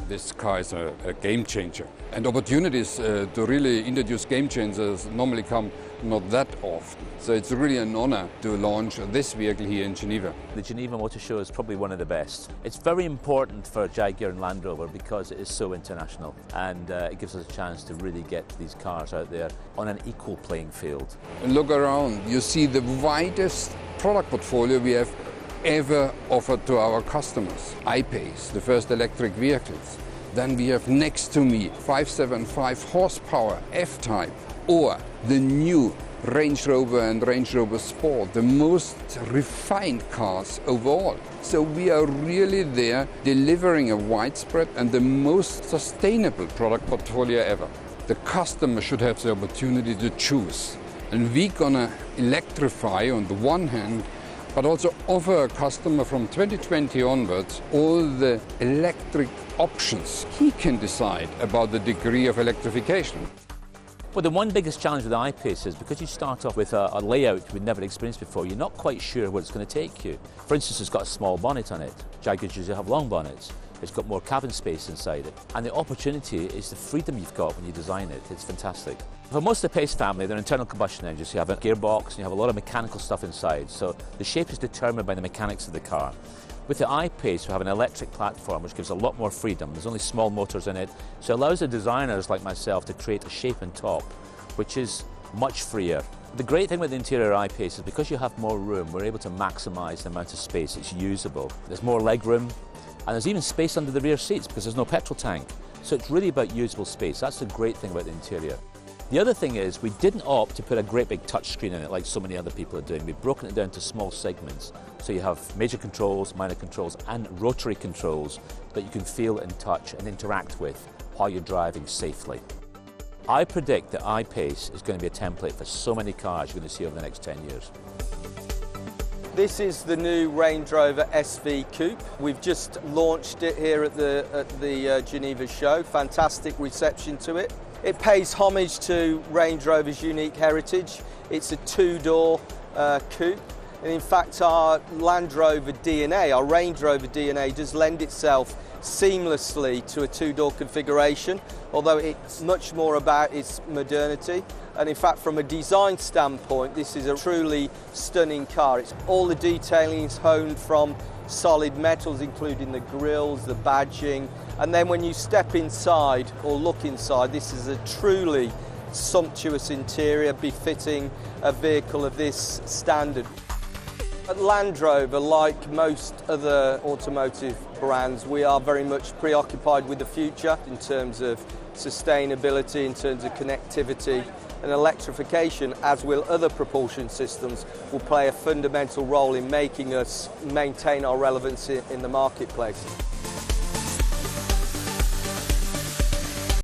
This car is a game changer, and opportunities to really introduce game changers normally come not that often. So it's really an honor to launch this vehicle here in Geneva. The Geneva Motor Show is probably one of the best. It's very important for Jaguar and Land Rover because it is so international, and it gives us a chance to really get these cars out there on an equal playing field. And look around, you see the widest product portfolio we have ever offered to our customers. I-Pace, the first electric vehicles. Then we have next to me 575 horsepower F-Type, or the new Range Rover and Range Rover Sport, the most refined cars overall. So we are really there delivering a widespread and the most sustainable product portfolio ever. The customer should have the opportunity to choose. And we're gonna electrify on the one hand, but also offer a customer from 2020 onwards all the electric options. He can decide about the degree of electrification. Well, the one biggest challenge with the I-Pace is because you start off with a layout we've never experienced before, you're not quite sure where it's going to take you. For instance, it's got a small bonnet on it. Jaguars usually have long bonnets. It's got more cabin space inside it. And the opportunity is the freedom you've got when you design it. It's fantastic. For most of the Pace family, they're internal combustion engines. You have a gearbox and you have a lot of mechanical stuff inside. So the shape is determined by the mechanics of the car. With the I-Pace, we have an electric platform which gives a lot more freedom. There's only small motors in it, so it allows the designers like myself to create a shape and top which is much freer. The great thing with the interior I-Pace is because you have more room, we're able to maximise the amount of space that's usable. There's more leg room, and there's even space under the rear seats because there's no petrol tank. So it's really about usable space. That's the great thing about the interior. The other thing is we didn't opt to put a great big touchscreen in it like so many other people are doing. We've broken it down to small segments. So you have major controls, minor controls and rotary controls that you can feel and touch and interact with while you're driving safely. I predict that I-Pace is going to be a template for so many cars you're going to see over the next 10 years. This is the new Range Rover SV Coupe. We've just launched it here at the Geneva show. Fantastic reception to it. It pays homage to Range Rover's unique heritage. It's a two-door coupe. And in fact, our Land Rover DNA, our Range Rover DNA, does lend itself seamlessly to a two-door configuration, although it's much more about its modernity. And in fact, from a design standpoint, this is a truly stunning car. All the detailing is honed from solid metals, including the grills, the badging. And then when you step inside or look inside, this is a truly sumptuous interior befitting a vehicle of this standard. At Land Rover, like most other automotive brands, we are very much preoccupied with the future in terms of sustainability, in terms of connectivity, and electrification, as will other propulsion systems, will play a fundamental role in making us maintain our relevance in the marketplace.